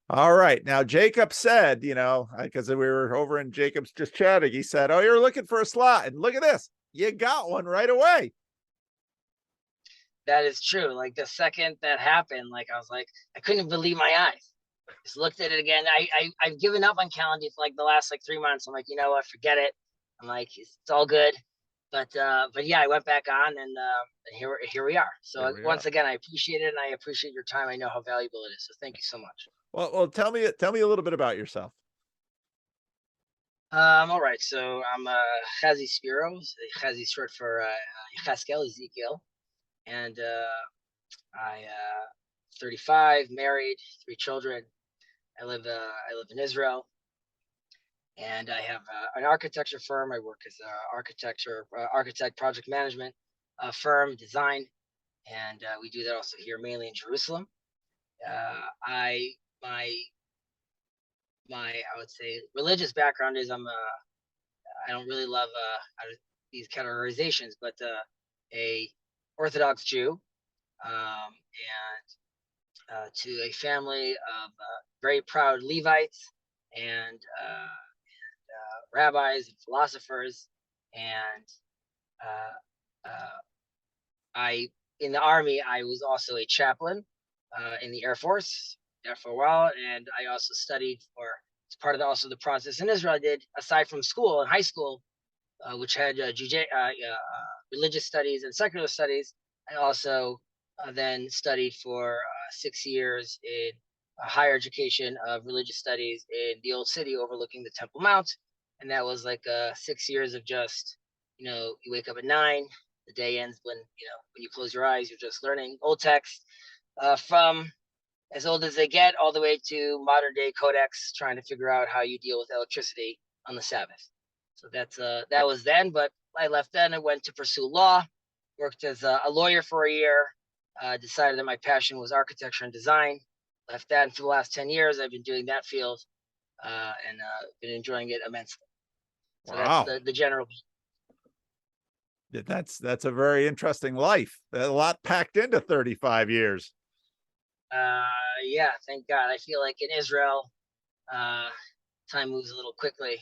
All right. Now, Jacob said, because we were over in Jacob's just chatting, he said, "Oh, you're looking for a slot. And look at this. You got one right away." That is true. Like the second that happened, like I was like, I couldn't believe my eyes. Just looked at it again. I've given up on Calendly for like the last like 3 months. I'm like, you know what, forget it. I'm like, it's all good. But yeah, I went back on and here we are. Here So we once are. again, I appreciate it and I appreciate your time. I know how valuable it is. So thank you so much. Well, tell me a little bit about yourself. All right. So I'm Chezi Spiro. Chezi is short for Cheskel, Ezekiel, and I 35, married, 3 children. I live in Israel, and I have an architecture firm. I work as an architect project management firm, design, and we do that also here mainly in Jerusalem. I my I would say religious background is I don't really love these categorizations, but a Orthodox Jew, and to a family of very proud Levites and rabbis and philosophers. And I, in the army, I was also a chaplain in the Air Force there for a while, and I also studied for as part of also the process in Israel. I did aside from school in high school, which had religious studies and secular studies. I also then studied for 6 years in higher education of religious studies in the old city overlooking the Temple Mount. And that was like 6 years of just, you wake up at 9, the day ends when you close your eyes, you're just learning old text from as old as they get all the way to modern day codex, trying to figure out how you deal with electricity on the Sabbath. So that was then, but I left then. I went to pursue law, worked as a lawyer for a year, decided that my passion was architecture and design. Left that, and for the last 10 years, I've been doing that field and been enjoying it immensely. So that's Wow. the general. That's a very interesting life. A lot packed into 35 years. Yeah, thank God. I feel like in Israel, uh, time moves a little quickly.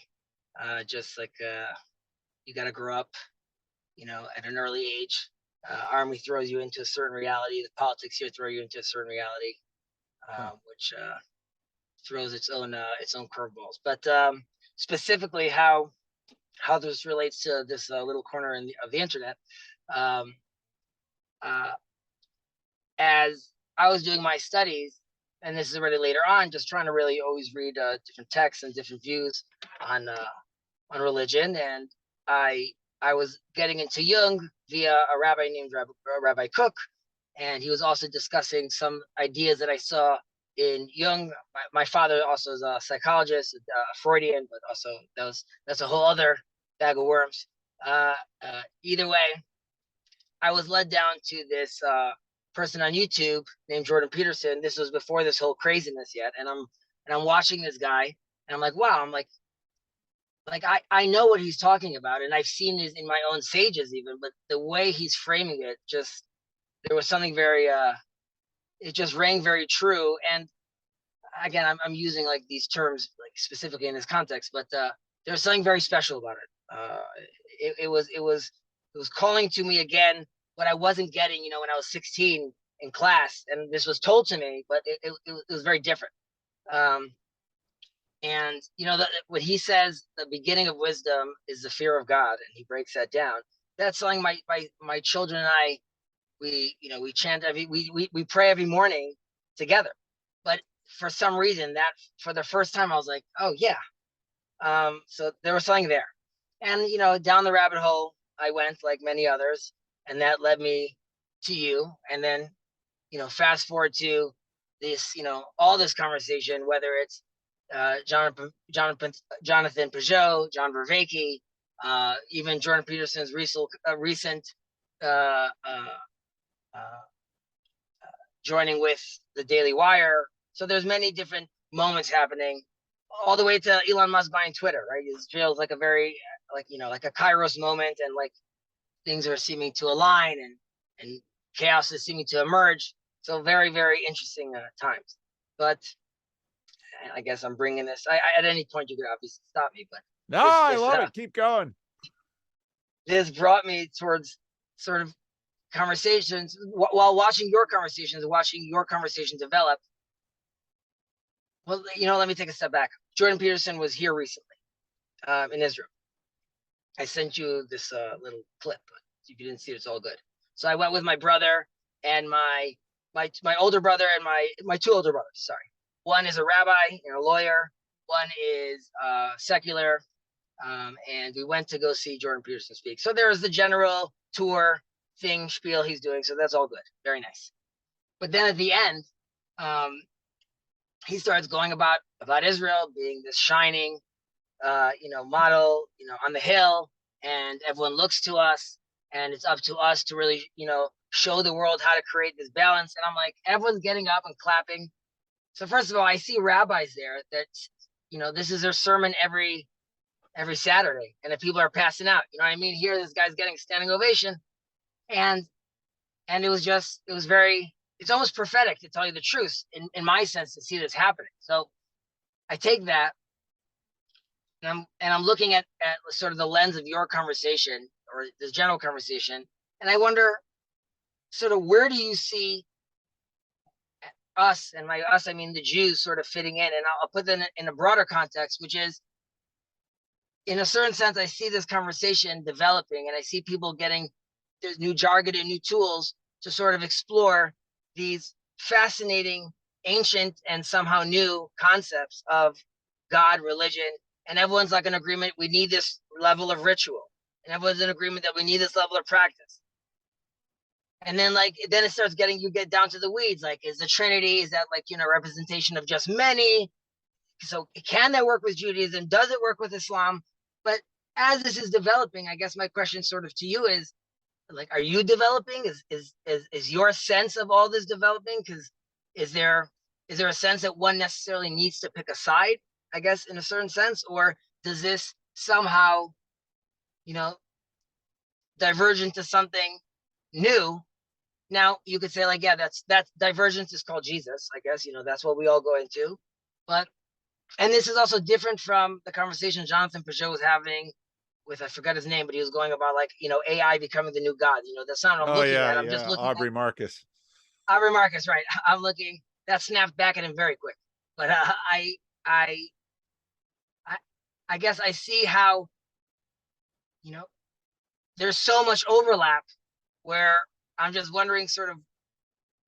Just like you got to grow up, at an early age. Army throws you into a certain reality. The politics here throw you into a certain reality, Huh. which throws its own curveballs. But specifically, how this relates to this little corner of the internet, um, uh, as I was doing my studies, and this is already later on, just trying to really always read different texts and different views on uh, on religion, and I I was getting into Jung via a rabbi named Rabbi Cook, and he was also discussing some ideas that I saw in Jung. My father also is a psychologist, Freudian, but also that's a whole other bag of worms. Either way, I was led down to this person on YouTube named Jordan Peterson. This was before this whole craziness yet, and I'm watching this guy, and I'm like, wow, I know what he's talking about, and I've seen this in my own sages even, but the way he's framing it, just there was something very it just rang very true. And again, I'm using like these terms like specifically in this context, but there was something very special about it. It was calling to me again what I wasn't getting, when I was 16 in class, and this was told to me, but it was very different. Um, and what he says, the beginning of wisdom is the fear of God, and he breaks that down. That's something my children and I, we chant we pray every morning together. But for some reason, that for the first time, I was like, oh yeah. So there was something there, and down the rabbit hole I went, like many others, and that led me to you. And then fast forward to this, all this conversation, whether it's Jonathan Peugeot, John Vervaeke, even Jordan Peterson's recent uh, uh, uh, joining with the Daily Wire. So there's many different moments happening, all the way to Elon Musk buying Twitter. Right, it feels like a very like a Kairos moment, and like things are seeming to align, and chaos is seeming to emerge. So very, very interesting times. But I guess I'm bringing this. At any point you could obviously stop me, but No, this I this love it. Keep going. this brought me towards sort of conversations while watching your conversation develop. Well, let me take a step back. Jordan Peterson was here recently in Israel. I sent you this little clip. If you didn't see it, it's all good. So I went with my brother and my older brother and my two older brothers. Sorry, one is a rabbi and a lawyer. One is secular, and we went to go see Jordan Peterson speak. So there was the general tour thing spiel he's doing. So that's all good, very nice. But then at the end, he starts going about Israel being this shining, model, on the hill, and everyone looks to us, and it's up to us to really, show the world how to create this balance. And I'm like, everyone's getting up and clapping. So first of all, I see rabbis there that, this is their sermon every Saturday, and if people are passing out, here this guy's getting a standing ovation, and it was it's almost prophetic, to tell you the truth, in my sense, to see this happening. So I take that, and I'm looking at sort of the lens of your conversation, or this general conversation, and I wonder, sort of, where do you see us, and by us I mean the Jews, sort of fitting in? And I'll put that in a broader context, which is, in a certain sense, I see this conversation developing, and I see people getting there's new jargon and new tools to sort of explore these fascinating, ancient, and somehow new concepts of God, religion, and everyone's like in agreement, we need this level of ritual, and everyone's in agreement that we need this level of practice. And then it starts you get down to the weeds, like, is the Trinity, is that representation of just many? So can that work with Judaism? Does it work with Islam? But as this is developing, I guess my question sort of to you is, like, are you developing? Is your sense of all this developing? Because is there a sense that one necessarily needs to pick a side, I guess, in a certain sense? Or does this somehow, diverge into something new? Now, you could say, like, yeah, that's divergence is called Jesus, I guess, that's what we all go into. And this is also different from the conversation Jonathan Peugeot was having with, I forgot his name, but he was going about, like, AI becoming the new God. That's not what I'm looking at. I'm just looking Aubrey Marcus. Aubrey Marcus, right? I'm looking. That snapped back at him very quick. But I guess I see how, there's so much overlap, where I'm just wondering sort of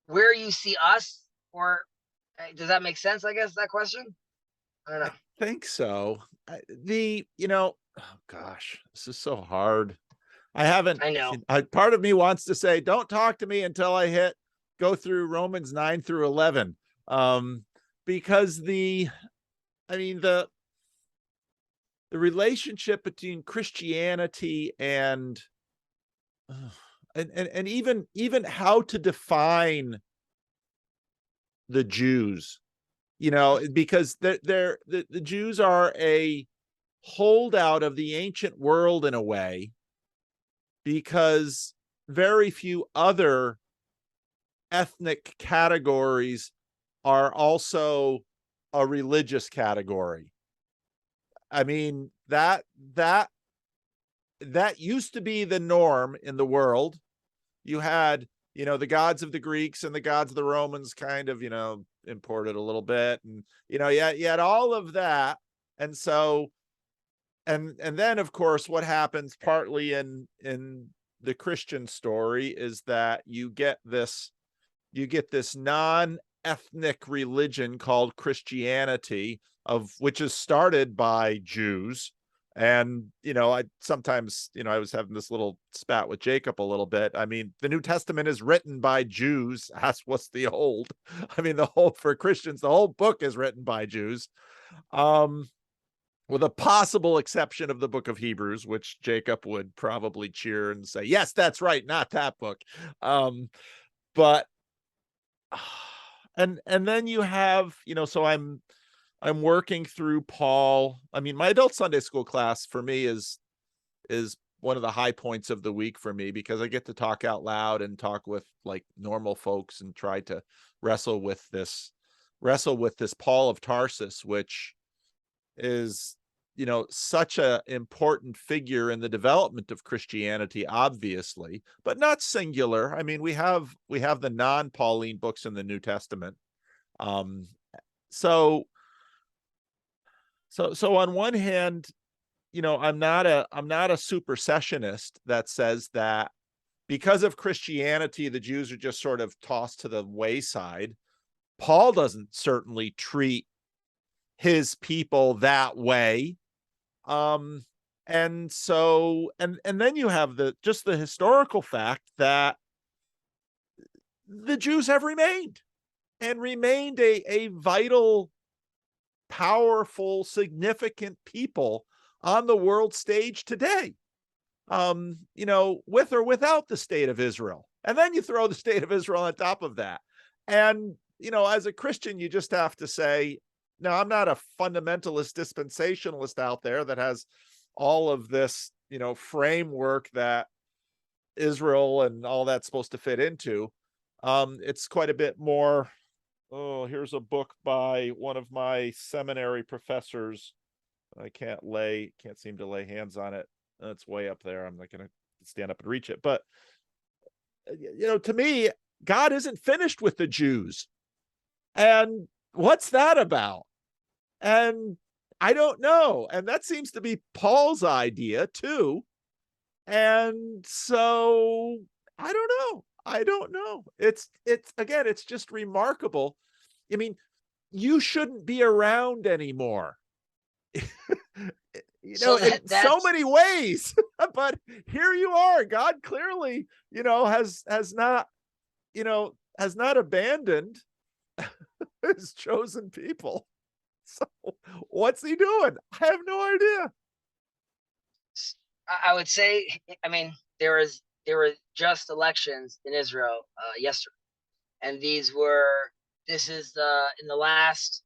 where you see us, or does that make sense? I guess that question. I don't know. I think so. Oh gosh, this is so hard. I know. Part of me wants to say, don't talk to me until I go through Romans 9 through 11. Because the relationship between Christianity and even how to define the Jews, because the Jews are a holdout of the ancient world in a way, because very few other ethnic categories are also a religious category. That used to be the norm in the world. You had, the gods of the Greeks and the gods of the Romans kind of, imported a little bit, and, you had all of that. And so, and then, of course, what happens partly in the Christian story is that you get this non-ethnic religion called Christianity, of which is started by Jews. And, I sometimes, I was having this little spat with Jacob a little bit. The New Testament is written by Jews, as was the Old. For Christians, the whole book is written by Jews, with a possible exception of the book of Hebrews, which Jacob would probably cheer and say, yes, that's right, not that book. But, and then you have, so I'm working through Paul. My adult Sunday school class for me is one of the high points of the week for me, because I get to talk out loud and talk with, like, normal folks and try to wrestle with this wrestle with this Paul of Tarsus, which is, such a important figure in the development of Christianity, obviously, but not singular. I mean, we have the non-Pauline books in the New Testament. So on one hand, I'm not a supersessionist that says that because of Christianity, the Jews are just sort of tossed to the wayside. Paul doesn't certainly treat his people that way. And so, and then you have the historical fact that the Jews have remained a vital, powerful, significant people on the world stage today, with or without the state of Israel. And then you throw the state of Israel on top of that. And, as a Christian, you just have to say, no, I'm not a fundamentalist dispensationalist out there that has all of this, framework that Israel and all that's supposed to fit into. It's quite a bit more. Oh, here's a book by one of my seminary professors. I can't seem to lay hands on it. It's way up there. I'm not going to stand up and reach it. But, to me, God isn't finished with the Jews. And what's that about? And I don't know. And that seems to be Paul's idea too. And so I don't know. It's again, it's just remarkable. I mean, you shouldn't be around anymore. In so many ways. But here you are. God clearly, has not abandoned his chosen people. So what's he doing? I have no idea. I would say, I mean, there were just elections in Israel yesterday, and this is in the last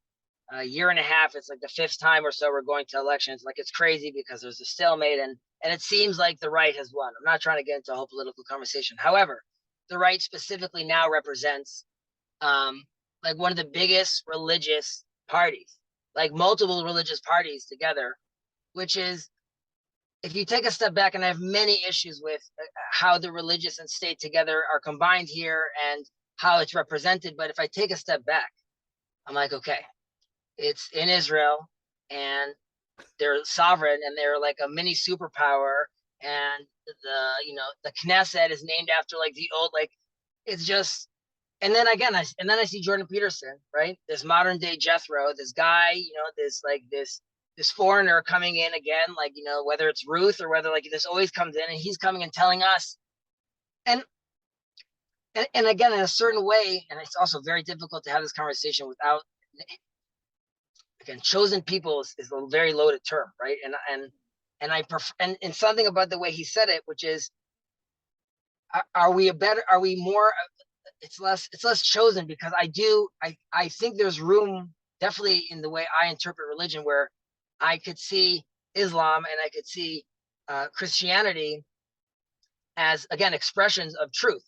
year and a half. It's like the fifth time or so we're going to elections. Like, it's crazy because there's a stalemate, and it seems like the right has won. I'm not trying to get into a whole political conversation. However, the right specifically now represents like one of the biggest religious parties, like multiple religious parties together, which is, if you take a step back, and I have many issues with how the religious and state together are combined here and how it's represented. But if I take a step back, I'm like, okay, it's in Israel and they're sovereign and they're like a mini superpower. And the Knesset is named after like the old, like, it's just, and then again, I see Jordan Peterson, right? This modern day Jethro, this guy, this foreigner coming in again, like, whether it's Ruth or whether like this always comes in, and he's coming and telling us, and again, in a certain way, and it's also very difficult to have this conversation without, again, chosen people is a very loaded term, right? And something about the way he said it, which is, are we more, it's less chosen, because I think there's room, definitely in the way I interpret religion, where I could see Islam and I could see Christianity as, again, expressions of truth,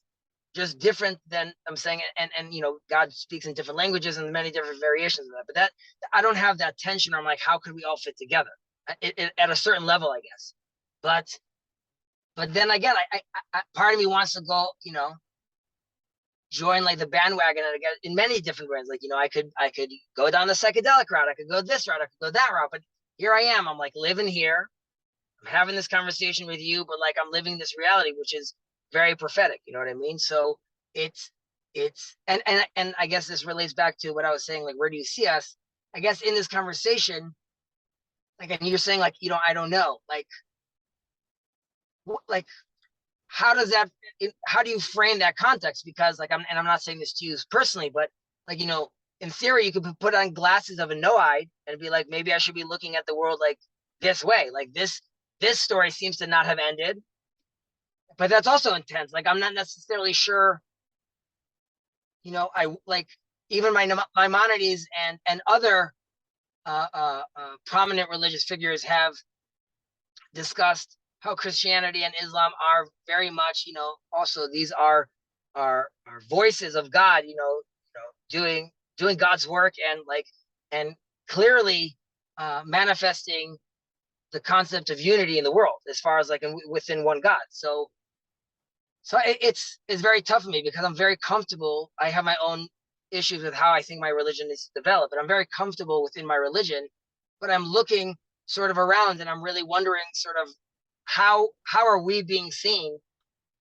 just different than I'm saying. And God speaks in different languages and many different variations of that. But that, I don't have that tension. I'm like, how could we all fit together at a certain level, I guess. But then again, I part of me wants to go, join like the bandwagon, and again, in many different ways. Like, I could go down the psychedelic route. I could go this route. I could go that route. But here I am. I'm like living here. I'm having this conversation with you, but like I'm living this reality, which is very prophetic. You know what I mean? So it's and I guess this relates back to what I was saying. Like, where do you see us? I guess in this conversation, like, and you're saying like, I don't know, like, how do you frame that context? Because like, I'm not saying this to you personally, but like, in theory, you could put on glasses of a Noahide and be like, maybe I should be looking at the world like this way. Like this story seems to not have ended, but that's also intense. Like, I'm not necessarily sure, I like, even my Maimonides and other prominent religious figures have discussed how Christianity and Islam are very much, also these are voices of God, doing doing God's work and clearly manifesting the concept of unity in the world as far as like within one God. So it's very tough for me because I'm very comfortable. I have my own issues with how I think my religion is developed, but I'm very comfortable within my religion. But I'm looking sort of around and I'm really wondering sort of how are we being seen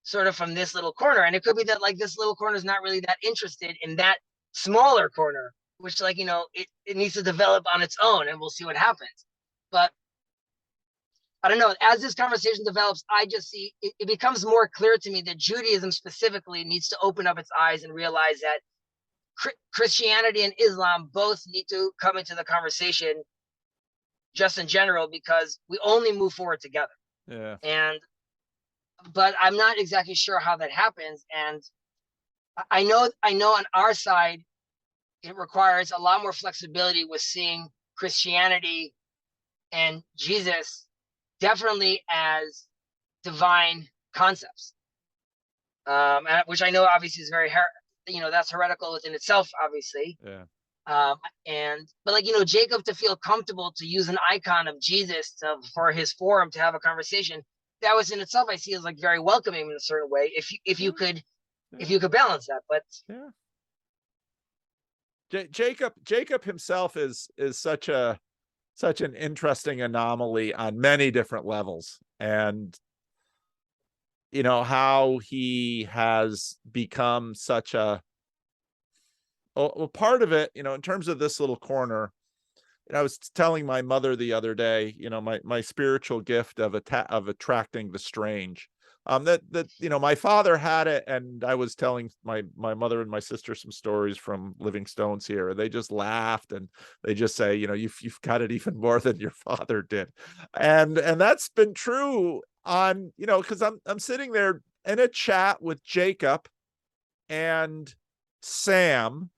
sort of from this little corner? And it could be that like this little corner is not really that interested in that smaller corner, which like, you know, it needs to develop on its own and we'll see what happens. But I don't know, as this conversation develops, I just see it becomes more clear to me that Judaism specifically needs to open up its eyes and realize that Christianity and Islam both need to come into the conversation just in general, because we only move forward together. Yeah. But I'm not exactly sure how that happens. And I know on our side, it requires a lot more flexibility with seeing Christianity and Jesus definitely as divine concepts, which I know obviously is very, that's heretical within itself, obviously. Yeah. But like, you know, Jacob to feel comfortable to use an icon of Jesus for his forum to have a conversation, that was in itself, I see as like very welcoming in a certain way. If you could balance that, but Jacob himself is such an interesting anomaly on many different levels, and you know how he has become such a part of it, you know, in terms of this little corner. And I was telling my mother the other day, you know, my spiritual gift of attracting the strange. That you know, my father had it, and I was telling my mother and my sister some stories from Living Stones here. They just laughed and they just say, you know, you've got it even more than your father did, and that's been true on, you know, because I'm sitting there in a chat with Jacob and Sam.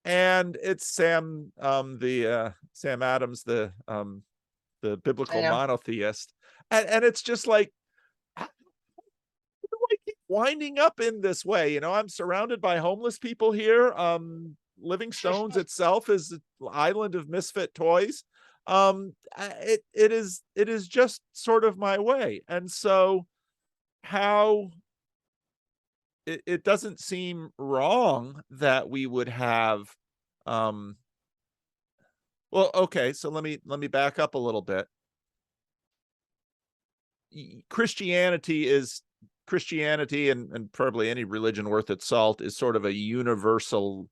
And it's Sam, Sam Adams, the biblical monotheist, and it's just like, how do I keep winding up in this way? You know, I'm surrounded by homeless people here. Living Stones itself is an island of misfit toys. It is just sort of my way, and so how it doesn't seem wrong that we would have well, okay, so let me back up a little bit. Christianity and probably any religion worth its salt is sort of a universalist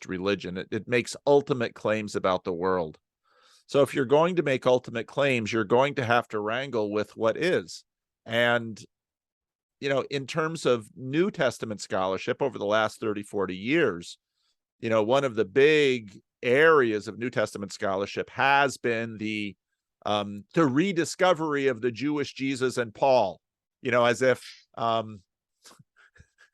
religion. It makes ultimate claims about the world. So if you're going to make ultimate claims, you're going to have to wrangle with what is. And you know, in terms of New Testament scholarship over the last 30, 40 years, you know, one of the big areas of New Testament scholarship has been the rediscovery of the Jewish Jesus and Paul, you know, as if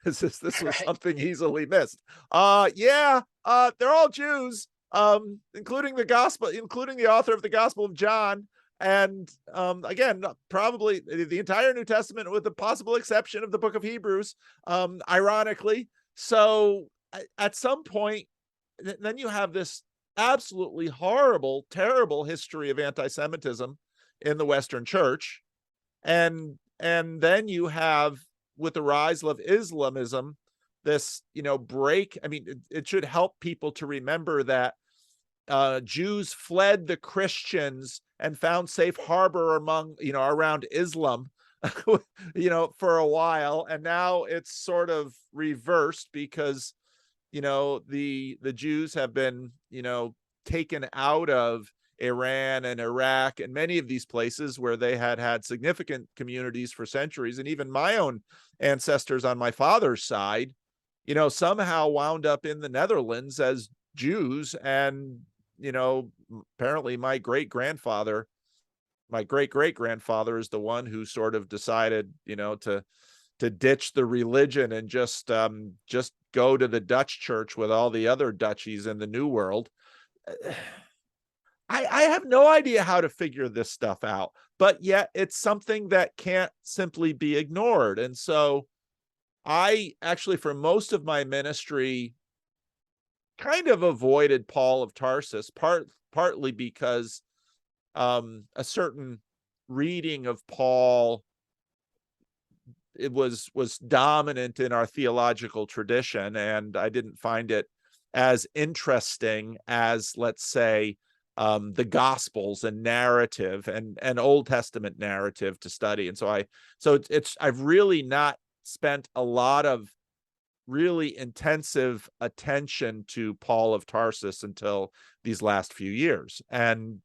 this was something easily missed. They're all Jews, including the author of the Gospel of John. And again, probably the entire New Testament, with the possible exception of the book of Hebrews, ironically. So at some point, then you have this absolutely horrible, terrible history of anti-Semitism in the Western Church. And then you have, with the rise of Islamism, this, you know, break. I mean, it should help people to remember that Jews fled the Christians and found safe harbor around Islam, you know, for a while. And now it's sort of reversed because, you know, the Jews have been, you know, taken out of Iran and Iraq and many of these places where they had significant communities for centuries. And even my own ancestors on my father's side, you know, somehow wound up in the Netherlands as Jews. And you know, apparently my great-great-grandfather is the one who sort of decided, you know, to ditch the religion and just go to the Dutch church with all the other Dutchies in the New World. I have no idea how to figure this stuff out, but yet it's something that can't simply be ignored. And so I actually, for most of my ministry, kind of avoided Paul of Tarsus, partly because a certain reading of Paul, it was dominant in our theological tradition, and I didn't find it as interesting as, let's say, the Gospels and narrative and Old Testament narrative to study. And so I've really not spent a lot of really intensive attention to Paul of Tarsus until these last few years. And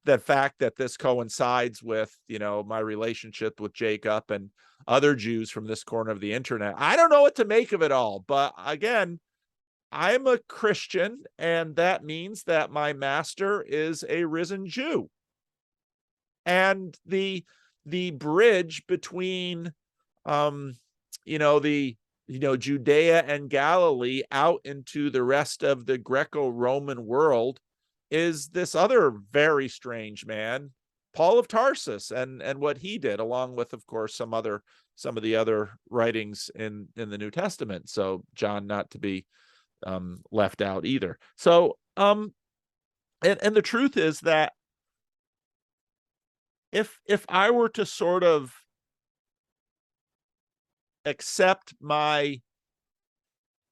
the fact that this coincides with, my relationship with Jacob and other Jews from this corner of the internet, I don't know what to make of it all. But again, I'm a Christian, and that means that my master is a risen Jew. And the bridge between Judea and Galilee out into the rest of the Greco-Roman world is this other very strange man, Paul of Tarsus, and what he did, along with, of course, some of the other writings in the New Testament. So John not to be left out either. So and the truth is that if I were to sort of accept my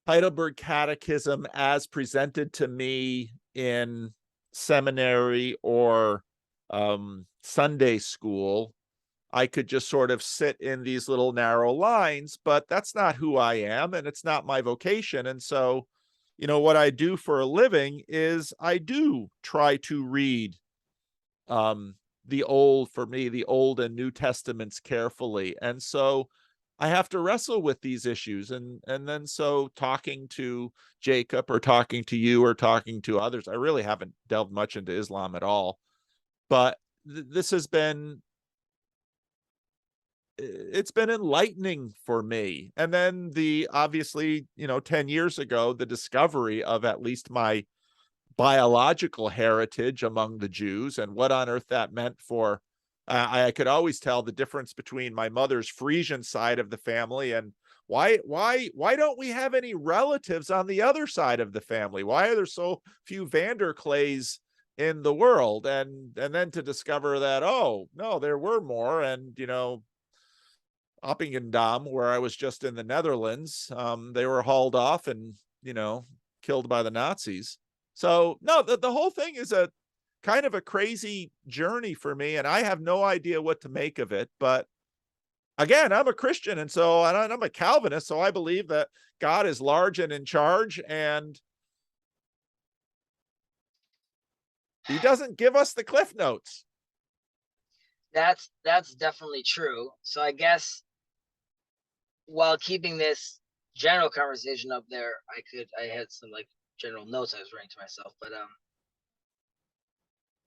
Heidelberg Catechism as presented to me in seminary or Sunday school, I could just sort of sit in these little narrow lines, but that's not who I am, and it's not my vocation. And so, what I do for a living is I do try to read the Old and New Testaments carefully. And so I have to wrestle with these issues. And then so talking to Jacob or talking to you or talking to others, I really haven't delved much into Islam at all. But this has been, it's been enlightening for me. And then obviously, 10 years ago, the discovery of at least my biological heritage among the Jews and what on earth that meant for, I could always tell the difference between my mother's Frisian side of the family and why don't we have any relatives on the other side of the family? Why are there so few Vanderclays in the world? And then to discover that, oh no, there were more. And Appingedam, where I was just in the Netherlands, they were hauled off and killed by the Nazis. So no, the whole thing is a kind of a crazy journey for me, and I have no idea what to make of it. But again, I'm a Christian, and I'm a Calvinist, so I believe that God is large and in charge, and he doesn't give us the cliff notes. That's definitely true. So I guess while keeping this general conversation up there, I had some general notes I was writing to myself, but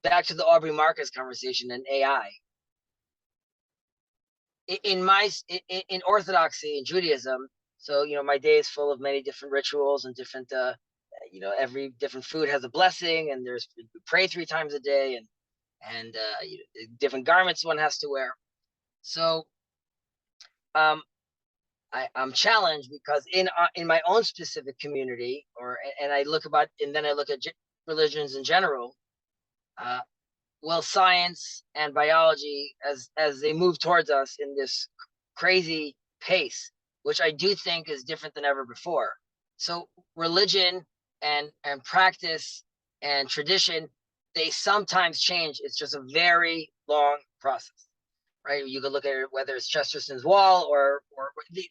back to the Aubrey Marcus conversation and AI. In Orthodoxy, in Judaism, so my day is full of many different rituals and different every different food has a blessing, and we pray 3 times a day, and different garments one has to wear. So I'm challenged because in my own specific community, and then I look at religions in general. Well, science and biology, as they move towards us in this crazy pace, which I do think is different than ever before. So religion and practice and tradition, they sometimes change. It's just a very long process, right? You could look at it, whether it's Chesterton's wall or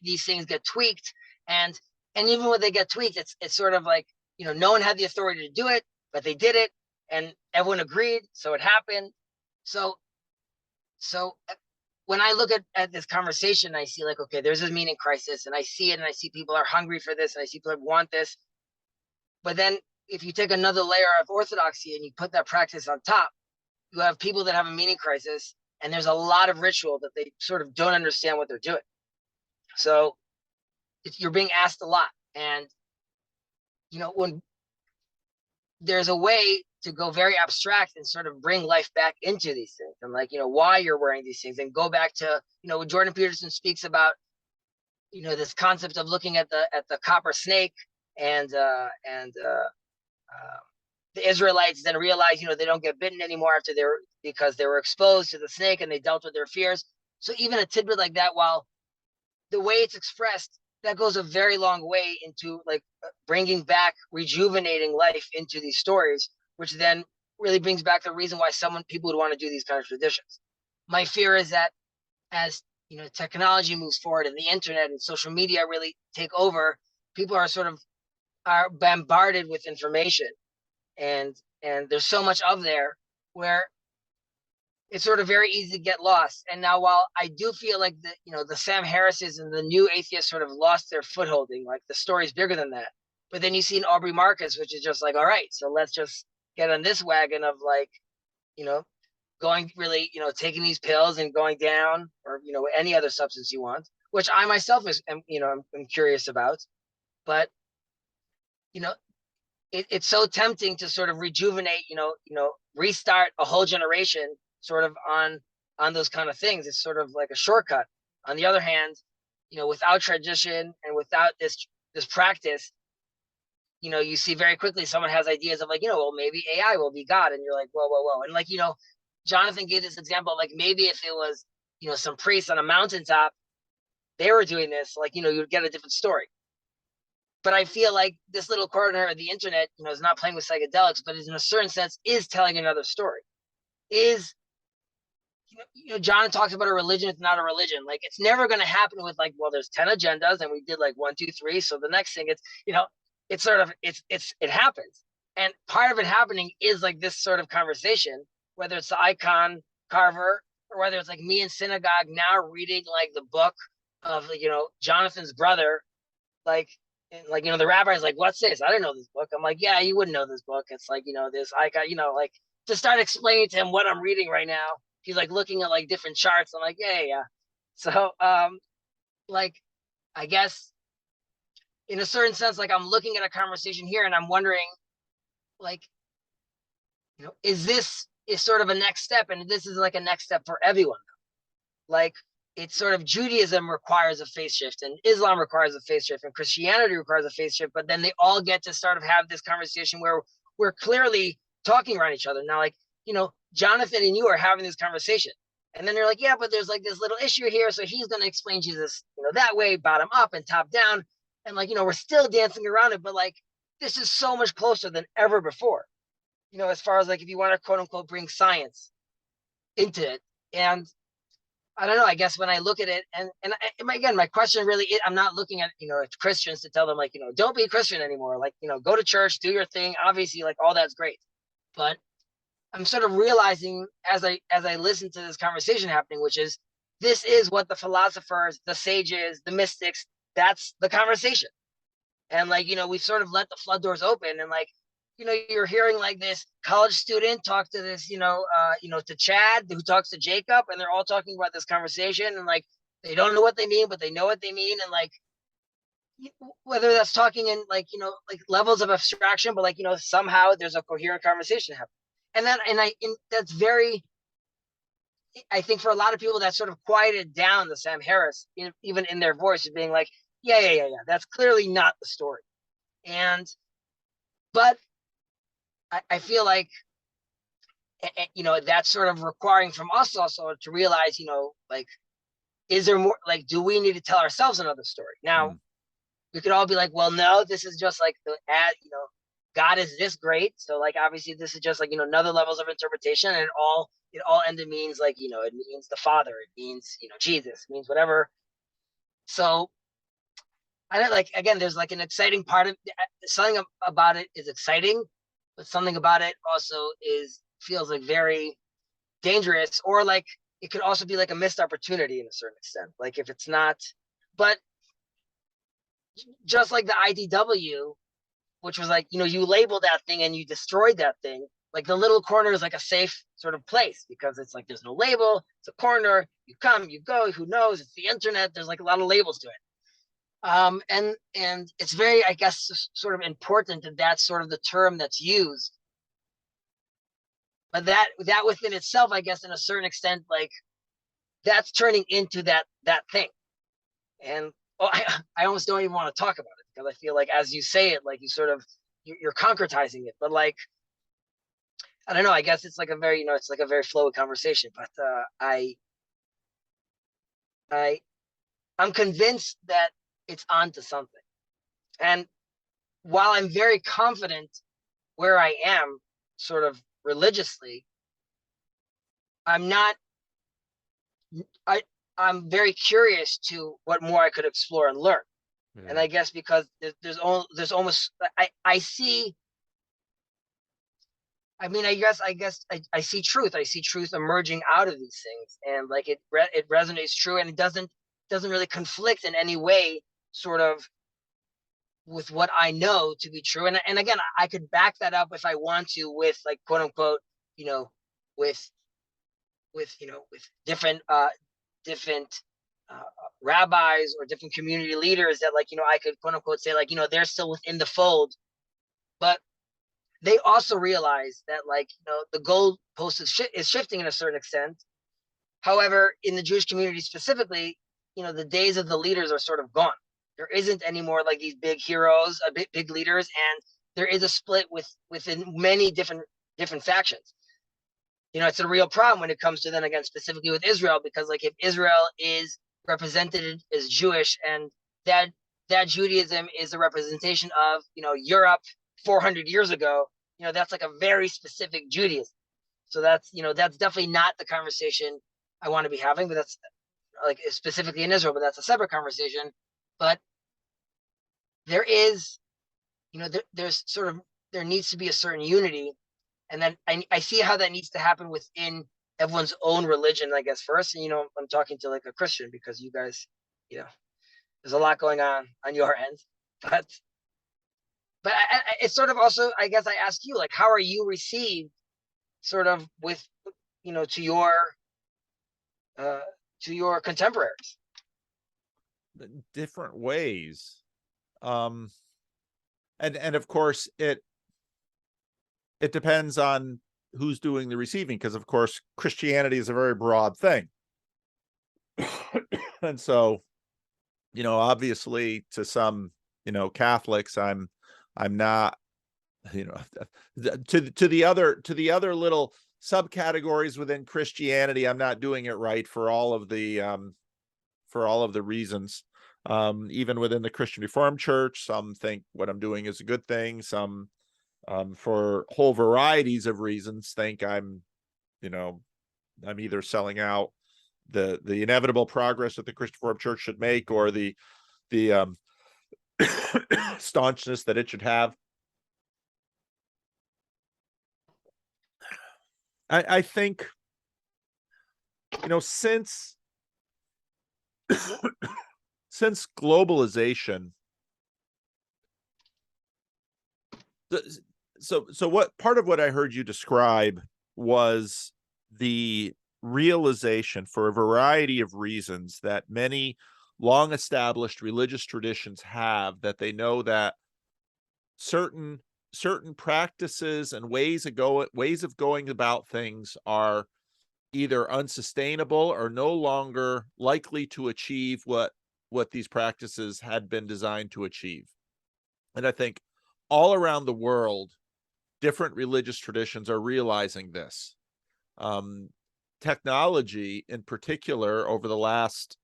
these things get tweaked, and even when they get tweaked, it's sort of like, no one had the authority to do it, but they did it, and everyone agreed, so it happened. So when I look at this conversation, I see okay, there's this meaning crisis, and I see it, and I see people are hungry for this, and I see people want this. But then if you take another layer of orthodoxy and you put that practice on top, you have people that have a meaning crisis, and there's a lot of ritual that they sort of don't understand what they're doing. So you're being asked a lot, and when there's a way to go very abstract and sort of bring life back into these things, and why you're wearing these things, and go back to when Jordan Peterson speaks about this concept of looking at the copper snake and the Israelites then realize, they don't get bitten anymore because they were exposed to the snake and they dealt with their fears. So even a tidbit like that, while the way it's expressed, that goes a very long way into like bringing back, rejuvenating life into these stories, which then really brings back the reason why people would want to do these kind of traditions. My fear is that as technology moves forward and the internet and social media really take over, people are bombarded with information, and there's so much of there where it's sort of very easy to get lost. And now, while I do feel like the Sam Harrises and the new atheists sort of lost their footholding, like the story's bigger than that. But then you see an Aubrey Marcus, which is just like, all right, so let's just get on this wagon of like, going really, taking these pills and going down, or any other substance you want, which I myself am curious about. But it's so tempting to sort of rejuvenate, restart a whole generation sort of on those kind of things. It's sort of like a shortcut. On the other hand, without tradition and without this practice, you see very quickly someone has ideas of like, well, maybe AI will be God, and you're like, whoa, and like, Jonathan gave this example of like, maybe if it was some priests on a mountaintop, they were doing this, like, you'd get a different story. But I feel like this little corner of the internet, is not playing with psychedelics, but is in a certain sense is telling another story. John talks about a religion, it's not a religion. Like, it's never going to happen with like, well, there's 10 agendas and we did like 1, 2, 3. So the next thing it's sort of, it happens. And part of it happening is like this sort of conversation, whether it's the icon carver or whether it's like me in synagogue now reading like the book of, Jonathan's brother, like the rabbi's like, what's this? I didn't know this book. I'm like, yeah, you wouldn't know this book. It's like, this icon, like to start explaining to him what I'm reading right now. He's like looking at like different charts. I'm like, yeah. So, like, I guess in a certain sense, like I'm looking at a conversation here and I'm wondering, like, is sort of a next step, and this is like a next step for everyone. Like, it's sort of Judaism requires a faith shift, and Islam requires a faith shift, and Christianity requires a faith shift, but then they all get to sort of have this conversation where we're clearly talking around each other. Now, like, Jonathan and you are having this conversation, and then they're like, yeah, but there's like this little issue here, so he's going to explain Jesus, that way, bottom up and top down, and like, we're still dancing around it, but like, this is so much closer than ever before, as far as like, if you want to quote unquote bring science into it. And I don't know, I guess when I look at it, and again, my question really, I'm not looking at, Christians to tell them like, don't be a Christian anymore. Like, go to church, do your thing. Obviously, like all that's great. But I'm sort of realizing as I listen to this conversation happening, which is, this is what the philosophers, the sages, the mystics, that's the conversation. And like, we've sort of let the flood doors open, and like, you're hearing like this college student talk to this, to Chad, who talks to Jacob, and they're all talking about this conversation, and like, they don't know what they mean, but they know what they mean. And like, whether that's talking in like, like levels of abstraction, but like, somehow there's a coherent conversation happening. And that's very, I think for a lot of people that sort of quieted down the Sam Harris, even in their voice, of being like, yeah, that's clearly not the story. But I feel like, that's sort of requiring from us also to realize, like, is there more, like, do we need to tell ourselves another story? Now, we could all be like, well, no, this is just like God is this great. So like, obviously this is just like, another levels of interpretation, and it all ended means like, it means the Father, it means, Jesus, it means whatever. So I don't like, again, there's like an exciting part of something about it is exciting, but something about it also feels like very dangerous, or like it could also be like a missed opportunity in a certain extent. Like if it's not, but just like the IDW, which was like, you labeled that thing and you destroyed that thing. Like the little corner is like a safe sort of place because it's like, there's no label, it's a corner, you come, you go, who knows, it's the internet, there's like a lot of labels to it. And it's very, I guess, sort of important that that's sort of the term that's used. But that within itself, I guess, in a certain extent, like that's turning into that thing. And I almost don't even want to talk about it, to because I feel like as you say it, like you sort of you're concretizing it. But like I don't know. I guess it's like a very it's like a very flowy conversation. But I I'm convinced that it's onto something. And while I'm very confident where I am, sort of religiously, I'm not. I I'm very curious to what more I could explore and learn. Yeah. And I guess because there's almost I see. I mean, I see truth. I see truth emerging out of these things, and like it resonates true, and it doesn't really conflict in any way, sort of with what I know to be true. And again, I could back that up if I want to with like quote unquote, you know, with with different uh, rabbis or different community leaders that like I could quote unquote say like they're still within the fold, but they also realize that like the goalpost is shifting in a certain extent. However, in the Jewish community specifically, the days of the leaders are sort of gone. There isn't anymore like these big heroes, big leaders, and there is a split within many different factions. It's a real problem when it comes to then again specifically with Israel, because like if Israel is represented as Jewish and that Judaism is a representation of Europe 400 years ago, that's like a very specific Judaism. So that's definitely not the conversation I want to be having, but that's like specifically in Israel, but that's a separate conversation. But there is, there's sort of, there needs to be a certain unity. And then I see how that needs to happen within everyone's own religion, I guess, first. And, I'm talking to like a Christian because you guys, there's a lot going on your end. But it's sort of also, I guess I ask you, like, how are you received sort of with, to your contemporaries? Different ways. And of course it depends on who's doing the receiving, because of course Christianity is a very broad thing. And so, obviously to some, Catholics, I'm not, to the other little subcategories within Christianity, I'm not doing it right for all of the reasons. Even within the Christian Reformed Church, some think what I'm doing is a good thing. Some, for whole varieties of reasons, think I'm either selling out the inevitable progress that the Christian Reformed Church should make, or the staunchness that it should have. I think, since globalization, so what part of what I heard you describe was the realization, for a variety of reasons, that many long established religious traditions have, that they know that certain practices and ways of going about things are either unsustainable or no longer likely to achieve what these practices had been designed to achieve. And I think all around the world, different religious traditions are realizing this. Technology in particular over the last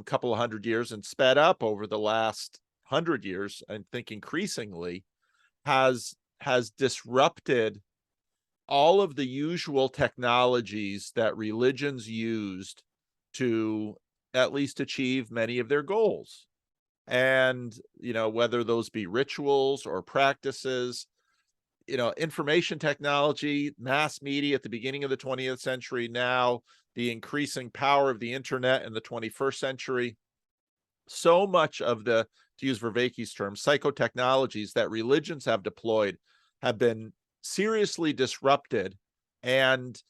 couple of hundred years, and sped up over the last 100 years, I think increasingly, has disrupted all of the usual technologies that religions used to at least achieve many of their goals. And, whether those be rituals or practices, information technology, mass media at the beginning of the 20th century, now the increasing power of the internet in the 21st century, so much of the, to use Vervaeke's term, psychotechnologies that religions have deployed have been seriously disrupted. And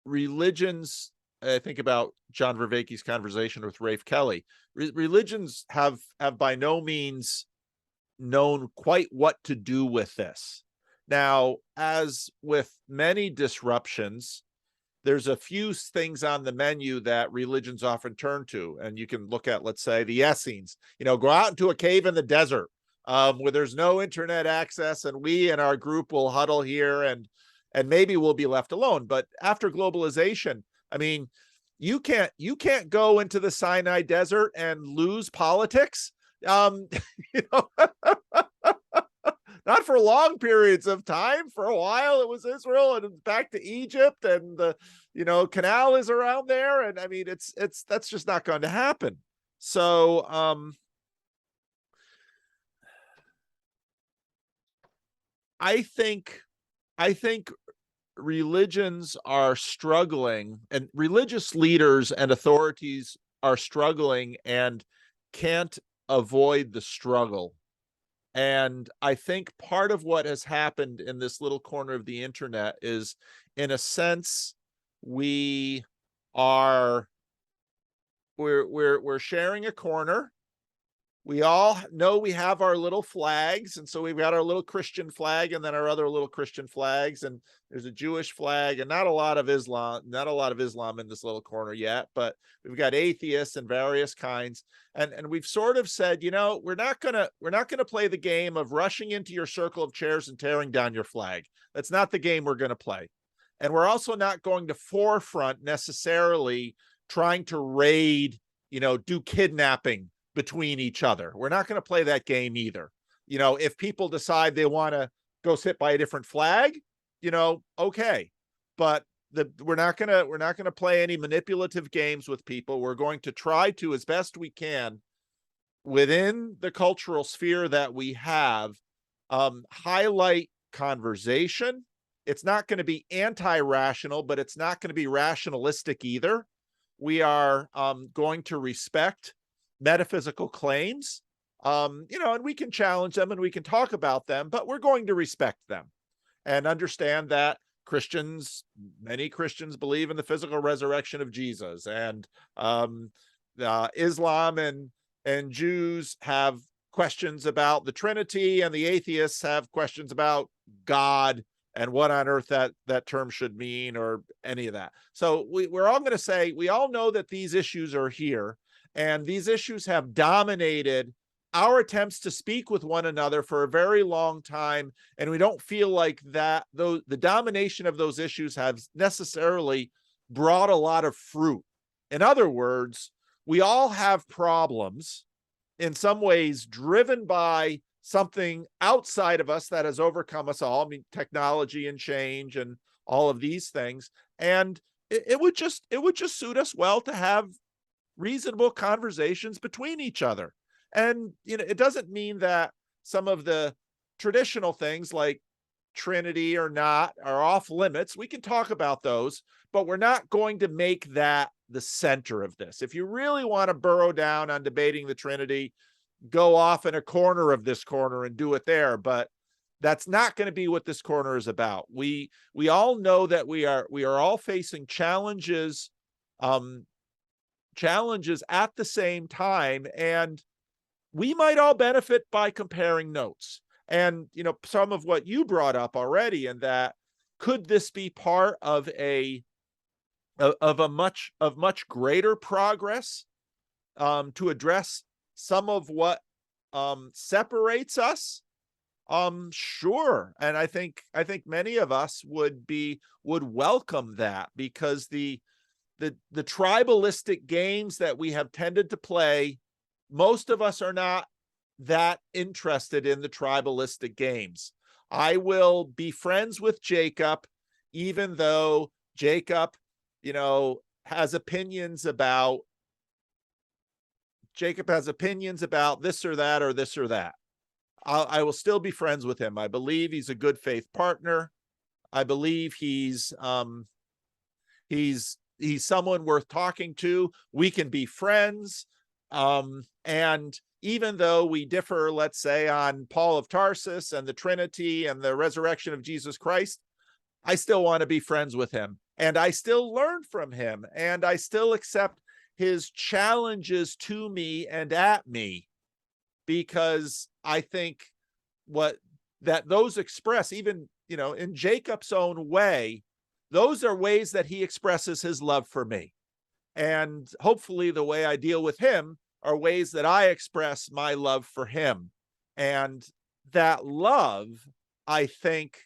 religions, I think about John Vervaeke's conversation with Rafe Kelly, religions have by no means known quite what to do with this. Now, as with many disruptions, there's a few things on the menu that religions often turn to. And you can look at, let's say, the Essenes, go out into a cave in the desert where there's no internet access, and we and our group will huddle here, and maybe we'll be left alone. But after globalization, I mean, you can't go into the Sinai desert and lose politics. You know, not for long periods of time. For a while it was Israel, and back to Egypt, and the canal is around there, and I mean it's that's just not going to happen. So I think religions are struggling, and religious leaders and authorities are struggling and can't avoid the struggle. And I think part of what has happened in this little corner of the internet is, in a sense, we're sharing a corner. We all know we have our little flags, and so we've got our little Christian flag, and then our other little Christian flags, and there's a Jewish flag, and not a lot of Islam in this little corner yet, but we've got atheists and various kinds. And we've sort of said, we're not gonna play the game of rushing into your circle of chairs and tearing down your flag. That's not the game we're gonna play. And we're also not going to forefront necessarily trying to raid, do kidnapping between each other. We're not going to play that game either. If people decide they want to go sit by a different flag, okay. But we're not going to play any manipulative games with people. We're going to try to, as best we can, within the cultural sphere that we have, highlight conversation. It's not going to be anti-rational, but it's not going to be rationalistic either. We are going to respect metaphysical claims, and we can challenge them and we can talk about them, but we're going to respect them and understand that many Christians believe in the physical resurrection of Jesus, and Islam and Jews have questions about the Trinity, and the atheists have questions about God and what on earth that term should mean, or any of that. So we're all going to say, we all know that these issues are here, and these issues have dominated our attempts to speak with one another for a very long time. And we don't feel like that the domination of those issues has necessarily brought a lot of fruit. In other words, we all have problems, in some ways driven by something outside of us that has overcome us all. I mean, technology and change and all of these things. And it would just suit us well to have reasonable conversations between each other. And it doesn't mean that some of the traditional things like Trinity or not are off limits. We can talk about those, but we're not going to make that the center of this. If you really want to burrow down on debating the Trinity, go off in a corner of this corner and do it there. But that's not going to be what this corner is about. We all know that we are all facing challenges at the same time, and we might all benefit by comparing notes. And some of what you brought up already, and that could this be part of much greater progress to address some of what separates us? Sure. And I think many of us would welcome that, because the tribalistic games that we have tended to play, most of us are not that interested in the tribalistic games. I will be friends with Jacob, even though Jacob, has opinions about this or that or this or that. I will still be friends with him. I believe he's a good faith partner. I believe he's someone worth talking to. We can be friends. And even though we differ, let's say, on Paul of Tarsus and the Trinity and the resurrection of Jesus Christ, I still want to be friends with him, and I still learn from him, and I still accept his challenges to me and at me, because I think those express, even, in Jacob's own way, those are ways that he expresses his love for me. And hopefully the way I deal with him are ways that I express my love for him. And that love, I think,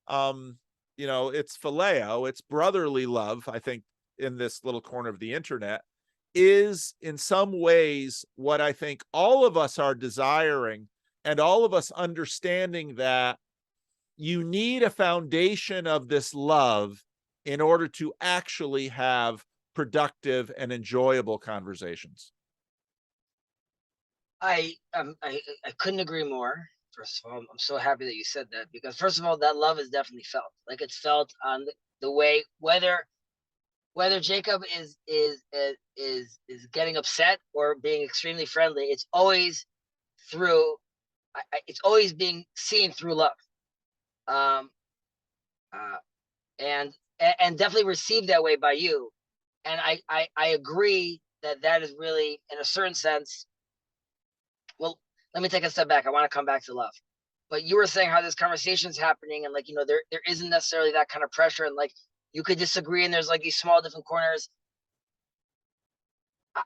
it's phileo, it's brotherly love, I think, in this little corner of the internet, is in some ways what I think all of us are desiring, and all of us understanding that you need a foundation of this love in order to actually have productive and enjoyable conversations. I couldn't agree more. First of all, I'm so happy that you said that, because first of all, that love is definitely felt. Like, it's felt on the way, whether Jacob is getting upset or being extremely friendly. It's always through. It's always being seen through love. Um, uh, and definitely received that way by you. And I agree that is really, in a certain sense. Well, let me take a step back. I want to come back to love. But you were saying how this conversation is happening, and like, there isn't necessarily that kind of pressure, and like, you could disagree, and there's like these small different corners.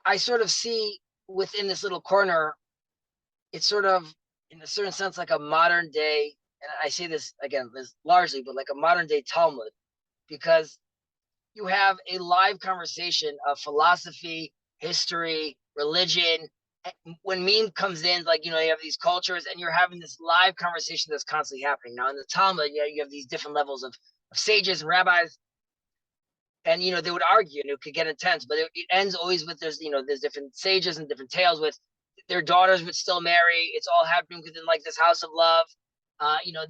I sort of see within this little corner, it's sort of, in a certain sense, like a modern day, and I say this again, this largely, but like a modern day Talmud, because you have a live conversation of philosophy, history, religion. When meme comes in, like, you have these cultures, and you're having this live conversation that's constantly happening. Now in the Talmud, you have these different levels of sages and rabbis, and they would argue, and it could get intense, but it ends always with there's different sages and different tales with their daughters would still marry. It's all happening within like this house of love.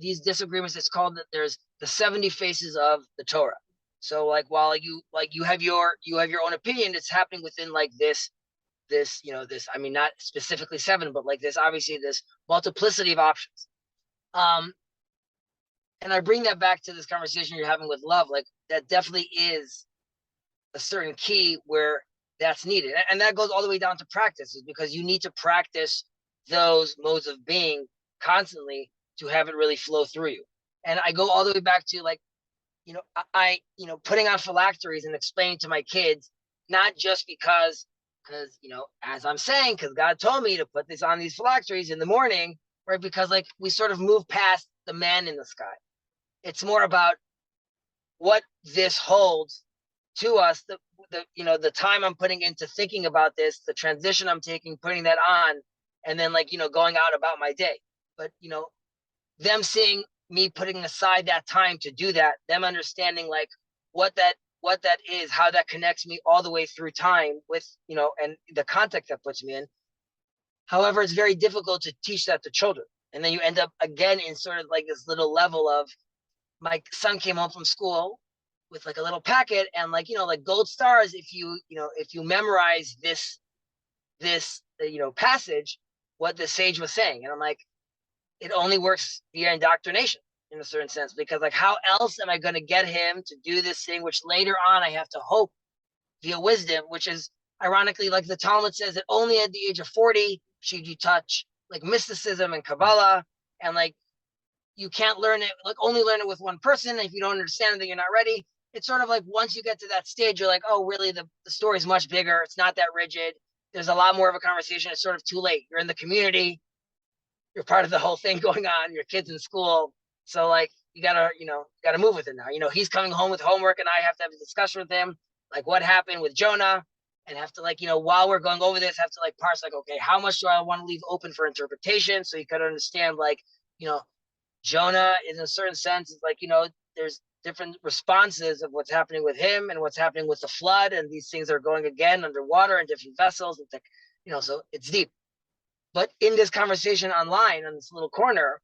These disagreements, it's called that there's the 70 faces of the Torah. So like, while you have your own opinion, it's happening within like this, I mean, not specifically 7, but like this, obviously this multiplicity of options. And I bring that back to this conversation you're having with love. Like, that definitely is a certain key where that's needed. And that goes all the way down to practice, because you need to practice those modes of being constantly to have it really flow through you. And I go all the way back to like, I putting on phylacteries and explaining to my kids, not just because, as I'm saying, because God told me to put this on these phylacteries in the morning, right? Because like, we sort of move past the man in the sky. It's more about what this holds to us, the time I'm putting into thinking about this, the transition I'm taking, putting that on, and then like, going out about my day. But them seeing me putting aside that time to do that, them understanding like what that is, how that connects me all the way through time with, and the context that puts me in. However, it's very difficult to teach that to children. And then you end up again in sort of like this little level of, my son came home from school with like a little packet, and like, like gold stars if you memorize this passage, what the sage was saying. And I'm like, it only works via indoctrination in a certain sense, because like, how else am I going to get him to do this thing, which later on I have to hope via wisdom, which is ironically, like the Talmud says, that only at the age of 40 should you touch like mysticism and Kabbalah, and like, you can't learn it, like only learn it with one person. If you don't understand it, then you're not ready. It's sort of like, once you get to that stage, you're like, oh, really, the story is much bigger. It's not that rigid. There's a lot more of a conversation. It's sort of too late. You're in the community. You're part of the whole thing going on. Your kid's in school. So like, you gotta move with it now. He's coming home with homework, and I have to have a discussion with him, like what happened with Jonah, and have to like, while we're going over this, have to like parse like, okay, how much do I want to leave open for interpretation, so you could understand like, Jonah, in a certain sense, is like, there's different responses of what's happening with him and what's happening with the flood, and these things are going again underwater in different vessels. It's like, so it's deep. But in this conversation online, on this little corner,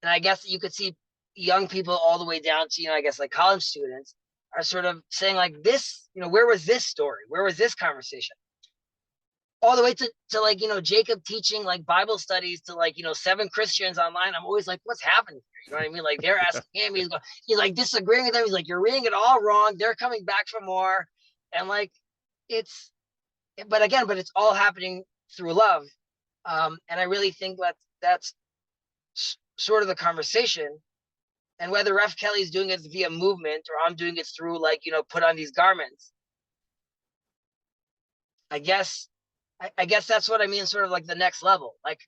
and I guess you could see young people all the way down to, I guess like college students are sort of saying like this, where was this story? Where was this conversation? All the way to like, Jacob teaching like Bible studies to like, 7 Christians online. I'm always like, what's happening here? You know what I mean? Like, they're asking him, he's like disagreeing with them. He's like, you're reading it all wrong. They're coming back for more. And like, but it's all happening through love. And I really think that that's sort of the conversation. And whether Ref Kelly's doing it via movement or I'm doing it through, like, put on these garments, I guess that's what I mean, sort of like the next level. Like,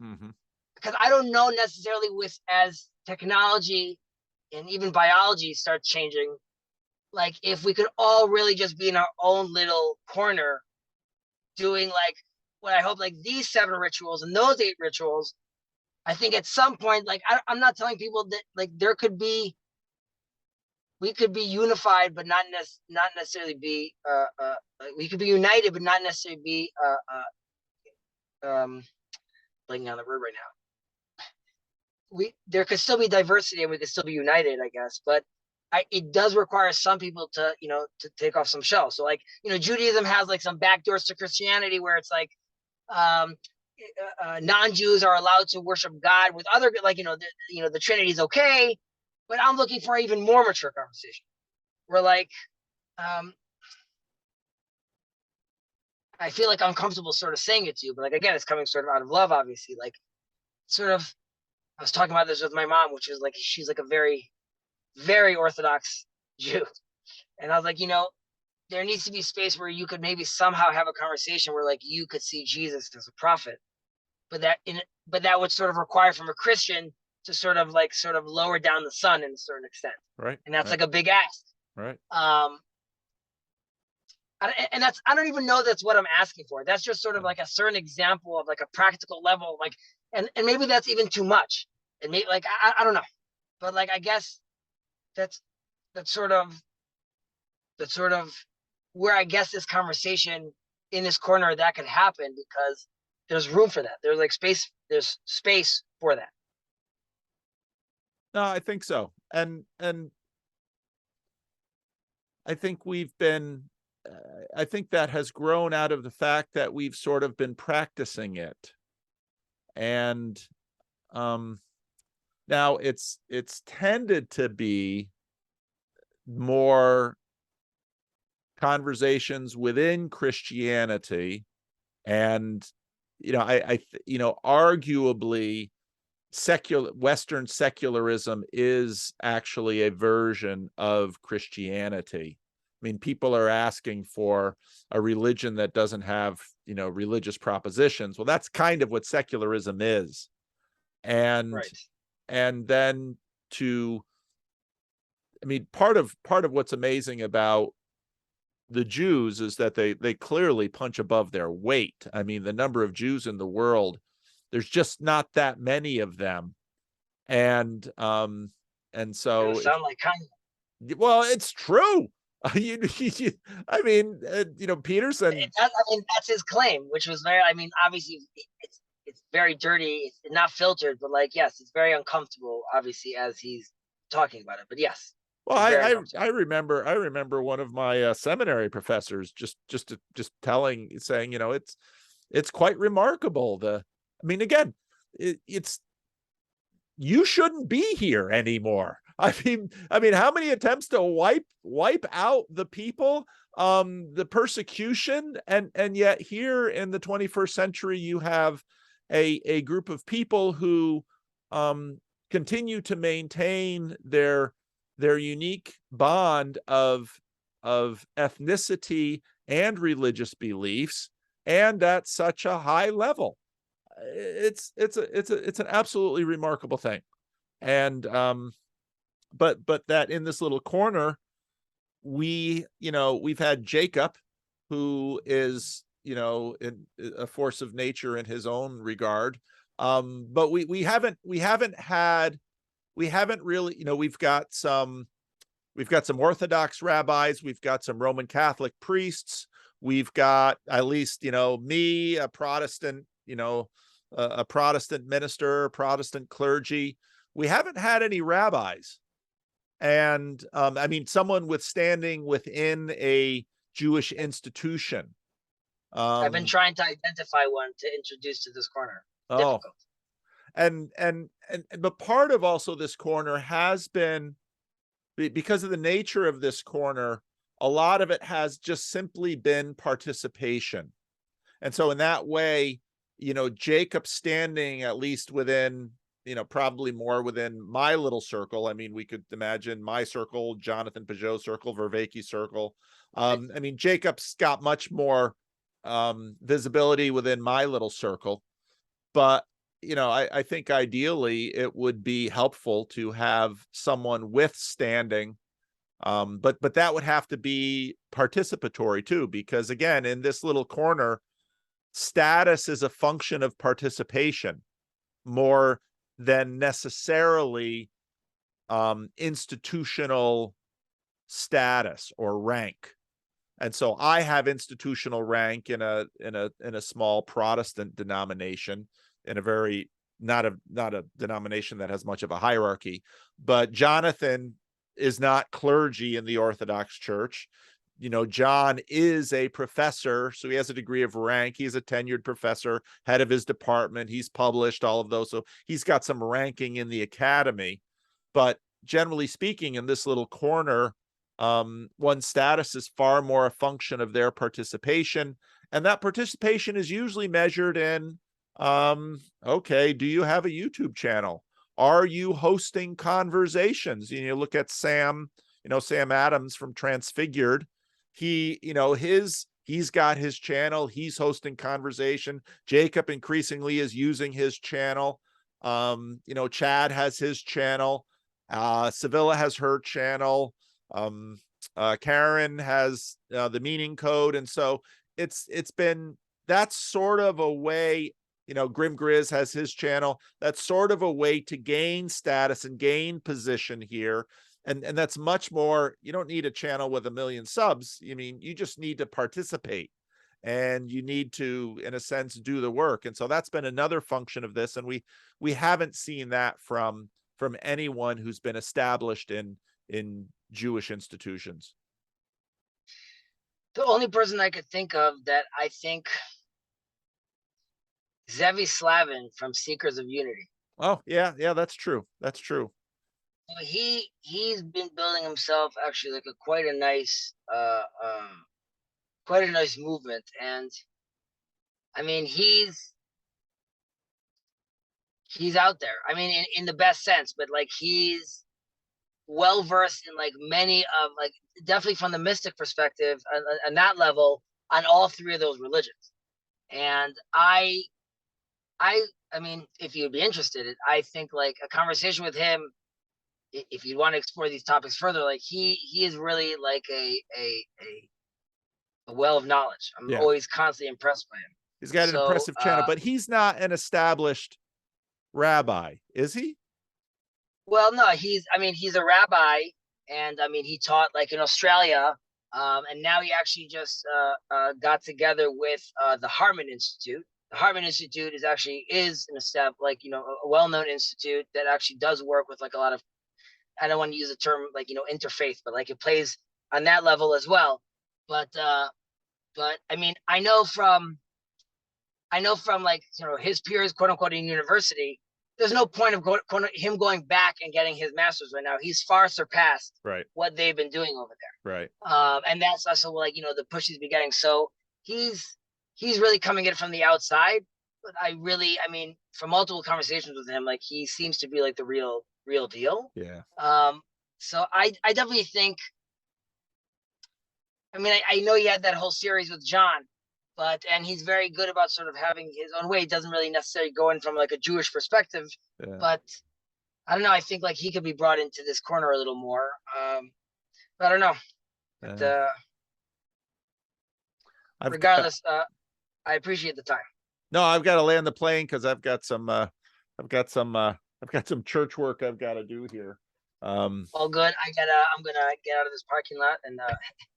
because I don't know necessarily with as technology and even biology starts changing, like if we could all really just be in our own little corner doing like what I hope, like these 7 rituals and those 8 rituals. I think at some point, like I'm not telling people that like we could be unified, but not necessarily be we could be united, but not necessarily be blanking on the word right now. There could still be diversity and we could still be united, I guess, but it does require some people to to take off some shells. So like Judaism has like some back doors to Christianity where it's like non-Jews are allowed to worship God with other, like the Trinity is okay, but I'm looking for an even more mature conversation where like I feel like uncomfortable sort of saying it to you, but like again, it's coming sort of out of love, obviously. Like sort of, I was talking about this with my mom, which is like she's like a very, very Orthodox Jew, and I was like, there needs to be space where you could maybe somehow have a conversation where like you could see Jesus as a prophet, but that would sort of require from a Christian to sort of lower down the sun in a certain extent, right? And that's right. like a big ask, right? And that's, I don't even know that's what I'm asking for. That's just sort of like a certain example of like a practical level, like, and maybe that's even too much. And maybe like I don't know, but like I guess that's sort of where I guess this conversation in this corner that could happen because there's room for that. There's like space. There's space for that. No, I think so, and I think we've been. I think that has grown out of the fact that we've sort of been practicing it, and now it's tended to be more conversations within Christianity, and arguably Western secularism is actually a version of Christianity. I mean, people are asking for a religion that doesn't have, religious propositions. Well, that's kind of what secularism is. And right. And then part of what's amazing about the Jews is that they clearly punch above their weight. I mean, the number of Jews in the world, there's just not that many of them. And so sound like kind of, well, it's true. Peterson. That's his claim, which was very. I mean, obviously, it's very dirty. It's not filtered, but like, yes, it's very uncomfortable. Obviously, as he's talking about it, but yes. Well, I remember one of my seminary professors just saying, it's quite remarkable. Again, it's you shouldn't be here anymore. I mean, how many attempts to wipe out the people, the persecution, and yet here in the 21st century, you have a group of people who continue to maintain their unique bond of ethnicity and religious beliefs, and at such a high level. It's an absolutely remarkable thing. And but that in this little corner, we've had Jacob, who is in a force of nature in his own regard, but we haven't really, we've got some Orthodox rabbis, we've got some Roman Catholic priests, we've got at least me, a Protestant, a Protestant minister, Protestant clergy. We haven't had any rabbis. And someone standing within a Jewish institution. I've been trying to identify one to introduce to this corner. Oh, difficult. But part of also this corner has been, because of the nature of this corner, a lot of it has just simply been participation. And so in that way, Jacob standing at least within probably more within my little circle. I mean, we could imagine my circle, Jonathan Peugeot circle, Vervaeke circle. I mean, Jacob's got much more visibility within my little circle, but I think ideally it would be helpful to have someone with standing. But that would have to be participatory too, because again, in this little corner, status is a function of participation more than necessarily institutional status or rank. And so I have institutional rank in a small Protestant denomination, in a very not a denomination that has much of a hierarchy. But Jonathan is not clergy in the Orthodox Church. John is a professor, so he has a degree of rank. He's a tenured professor, head of his department. He's published all of those, so he's got some ranking in the academy. But generally speaking, in this little corner, one's status is far more a function of their participation, and that participation is usually measured in, okay, do you have a YouTube channel? Are you hosting conversations? You look at Sam, Sam Adams from Transfigured. He's got his channel. He's hosting conversation. Jacob increasingly is using his channel. Chad has his channel. Sevilla has her channel. Karen has the meaning code. And so it's been, that's sort of a way, Grim Grizz has his channel. That's sort of a way to gain status and gain position here. And that's much more, you don't need a channel with 1 million subs. You just need to participate, and you need to, in a sense, do the work. And so that's been another function of this. And we haven't seen that from anyone who's been established in Jewish institutions. The only person I could think of that I think, Zevi Slavin from Seekers of Unity. Oh, yeah, that's true. That's true. He's been building himself actually like quite a nice movement. And I mean, he's out there. I mean, in the best sense, but like he's well versed in like many of, like, definitely from the mystic perspective on that level, on all three of those religions. And I mean, if you'd be interested, I think like a conversation with him, if you want to explore these topics further, like he is really like a well of knowledge. I'm always constantly impressed by him. He's got an impressive channel, but he's not an established rabbi, is he? Well, no, he's a rabbi, and I mean, he taught like in Australia, and now he actually just got together with the Hartman Institute. The Hartman Institute is an established, like, a well-known institute that actually does work with like a lot of, I don't want to use the term like, interfaith, but like it plays on that level as well. But I mean, I know from like, his peers, quote unquote, in university, there's no point of him going back and getting his master's right now. He's far surpassed what they've been doing over there. Right. And that's also like, the push he's been getting. So he's really coming in from the outside. But I mean, from multiple conversations with him, like he seems to be like the real deal. Yeah. So I definitely think, I mean, I know he had that whole series with John, and he's very good about sort of having his own way. He doesn't really necessarily go in from like a Jewish perspective, but I don't know. I think like he could be brought into this corner a little more. But I don't know. But, regardless, I appreciate the time. No, I've got to land the plane because I've got some church work I've got to do here. All good. I'm gonna get out of this parking lot and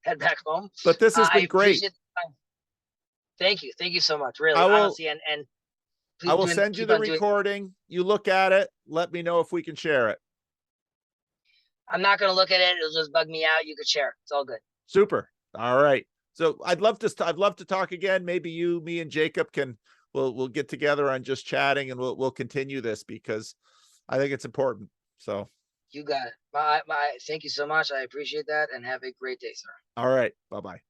head back home. But this has been great. Thank you so much. Really, honestly, and I will send you the recording. You look at it. Let me know if we can share it. I'm not gonna look at it. It'll just bug me out. You could share. It's all good. Super. All right. So I'd love to talk again. Maybe you, me, and Jacob we'll get together on just chatting, and we'll continue this because I think it's important. So you got it. Thank you so much. I appreciate that, and have a great day, sir. All right. Bye-bye.